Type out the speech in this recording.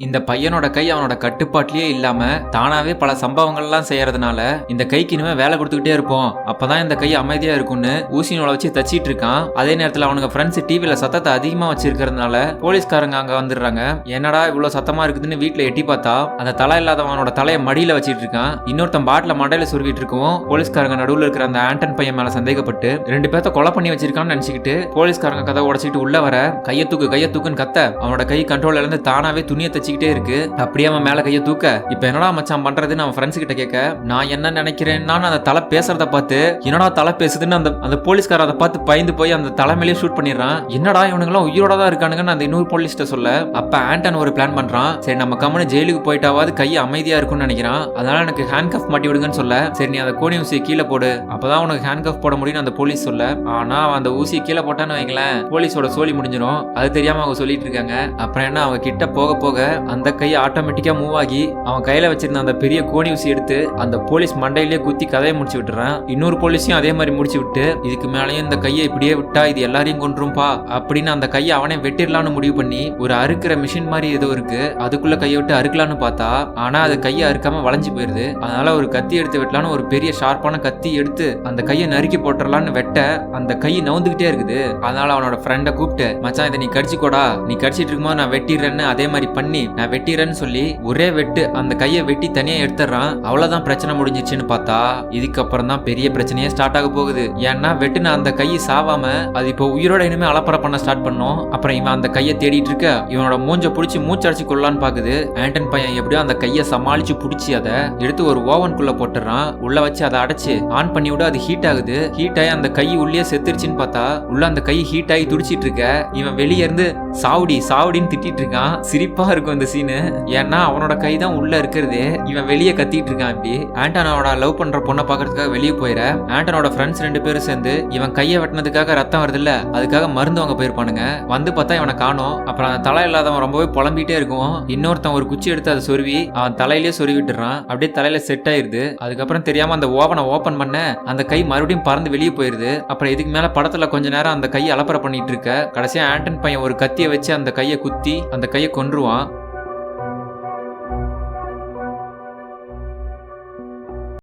இந்த பையனோட கை அவனோட கட்டுப்பாட்டிலேயே இல்லாம தானாவே பல சம்பவங்கள்லாம் செய்யறதுனால இந்த கைக்கு இனிமே வேலை கொடுத்துக்கிட்டே இருப்போம், அப்பதான் இந்த கை அமைதியா இருக்கும்னு ஊசி நூலை வச்சு தச்சிட்டு இருக்கான். அதே நேரத்துல அவனுக்கு ஃப்ரெண்ட்ஸ் டிவில சத்தத்தை அதிகமா வச்சிருக்கிறதுனால போலீஸ்காரங்க அங்க வந்துடுறாங்க. என்னடா இவ்வளவு சத்தமா இருக்குதுன்னு வீட்டுல எட்டி பார்த்தா அந்த தலை இல்லாதவனோட தலையை மடியில வச்சிட்டு இருக்கான். இன்னொருத்தன் பாட்டில மண்டையில சுருவிட்டு இருக்கவும் போலீஸ்காரங்க நடுவுல இருக்கிற அந்த ஆண்டன் பையன் மேல சந்தேகப்பட்டு 2 பேர்த்த கொலை பண்ணி வச்சிருக்கான்னு நினைச்சுக்கிட்டு போலீஸ்காரங்க கதை உடைச்சிட்டு உள்ள வர கையை தூக்குன்னு கத்த அவனோட கை கண்ட்ரோல்ல இருந்து தானாவே துணியை தச்சுக்கிட்டே இருக்கு. அப்படியே அவன் மேல கையை தூக்க இப்ப என்னடா மச்சான் பண்றதுன்னு அவன் ஃப்ரெண்ட்ஸ் கிட்ட கேட்க, நான் என்ன நினைக்கிறேன்னா அந்த தலை பேசுறத பார்த்து என்னடா தலை பேசுதுன்னு அந்த போலீஸ்கார அதை பார்த்து பயந்து போய் அந்த தலைமையிலேயே ஷூட் பண்ணிடுறான். என்னடா இவனுங்களாம் உயிரோட தான் இருக்கானுங்கன்னு அந்த இன்னொரு போலீஸ்ட சொல்ல அப்ப ஆண்டன் ஒரு பிளான் பண்றான். சரி நம்ம கம்மனு ஜெயிலுக்கு போயிட்டாவது கை அமைதியா இருக்கும்னு நினைக்கிறான். அதனால எனக்கு ஹேண்ட் கஃப் மாட்டி விடுங்கன்னு சொல்ல, சரி நீ அந்த கோணி ஊசியை கீழே போடு அப்பதான் உனக்கு ஹேண்ட் கஃப் போட முடியும்னு அந்த போலீஸ் சொல்ல, ஆனா அந்த ஊசியை கீழே போட்டான்னு வைங்களேன் போலீஸோட சோலி முடிஞ்சிடும். அது தெரியாம அவங்க சொல்லிட்டு இருக்காங்க. அப்புறம் என்ன அவங்க கிட்ட போக போக அந்த கை ஆட்டோமேட்டிக்கா மூவ் ஆகி அவன் கையில வச்சிருந்த அந்த பெரிய கோணி ஊசி எடுத்து அந்த போலீஸ் மண்டையிலேயே குத்தி கதையை முடிச்சு விட்டுறான். இன்னொரு போலீஸையும் அதே மாதிரி முடிச்சு விட்டு இதுக்கு மேலேயும் இந்த கையை இப்படியே விட்டா இது எல்லாரையும் கொன்றும்பா அப்படின்னு அந்த கையை அவனே வெட்டிடலான்னு முடிவு பண்ணி ஒரு அறுக்கிற மிஷின் மாதிரி ஏதோ இருக்கு அதுக்குள்ள கையை விட்டு அறுக்கலான்னு பார்த்தா ஆனா அது கையை அறுக்காம வளைஞ்சு போயிருது. அதனால ஒரு கத்தி எடுத்து வெட்டலான்னு ஒரு பெரிய ஷார்ப்பான கத்தி எடுத்து அந்த கையை நறுக்கி போட்டுடலான்னு வெட்ட அந்த கை நவுந்துகிட்டே இருக்குது. அதனால அவனோட ஃப்ரெண்டை கூப்பிட்டு, மச்சான் இதை நீ கடிச்சுக்கோடா, நீ கடிச்சிட்டு இருக்கும்போது நான் வெட்டிடுறேன்னு அதே மாதிரி பண்ணி நான் வெட்டிடுறேன்னு சொல்லி ஒரே வெட்டு அந்த கையை வெட்டி தனியா எடுத்துறான். அவ்வளவுதான் பிரச்சனை முடிஞ்சிச்சுன்னு பார்த்தா இதுக்கப்புறம் தான் பெரிய பிரச்சனையே ஸ்டார்ட் ஆக போகுது. ஏன்னா வெட்டுன அந்த கையை சாவாம அது இப்போ உயிரோட இனிமே அலப்பற பண்ண ஸ்டார்ட் பண்ணும். அப்புறம் இவன் அந்த கையை தேடிட்டு இருக்க இவனோட மூஞ்ச பிடிச்சி மூச்சடிச்சு கொள்ளலான்னு பாக்குது. ஆண்டன் பையன் எப்படியோ அந்த கையை சமாளிச்சு பிடிச்சி அதை எடுத்து ஒரு ஓவனுக்குள்ள போட்டுறான். உள்ள வச்சு அதை அடைச்சு ஆன் பண்ணி விட அது ஹீட் ஆகுது. ஹீட் ஆகி அந்த கை உள்ளே செத்துருச்சுன்னு பார்த்தா உள்ள அந்த கை ஹீட் ஆகி துடிச்சிட்டு இருக்க இவன் வெளியே இருந்து சாவடின்னு திட்டிட்டு இருக்கான். சிரிப்பா இருக்கும் இந்த சீனு. ஏன்னா அவனோட கை தான் உள்ள இருக்கிறது, இவன் வெளியே கத்திட்டு இருக்கான். இப்படி ஆண்டனோட லவ் பண்ற பொண்ணை பாக்குறதுக்காக வெளியே போயிட ஆண்டனோட ஃப்ரெண்ட்ஸ் 2 பேரும் சேர்ந்து இவன் கையை வெட்டினதுக்காக ரத்தம் வருது இல்ல அதுக்காக மருந்து வாங்க போயிருப்பானுங்க. வந்து பார்த்தா இவனை காணோம். அப்புறம் அந்த தலை இல்லாதவன் ரொம்பவே புலம்பிட்டே இருக்கும். இன்னொருத்தன் ஒரு குச்சி எடுத்து அதை சொருவி அவன் தலையிலேயே சொருவி விட்டுறான். அப்படியே தலையில செட் ஆயிருது. அதுக்கப்புறம் தெரியாம அந்த ஓவனை ஓபன் பண்ண அந்த கை மறுபடியும் பறந்து வெளியே போயிருது. அப்புறம் இதுக்கு மேல படத்துல கொஞ்ச நேரம் அந்த கையை அலப்பற பண்ணிட்டு இருக்க கடைசியா ஆண்டன் பையன் ஒரு கத்தியை வச்சு அந்த கையை குத்தி அந்த கையை கொன்றுவான்.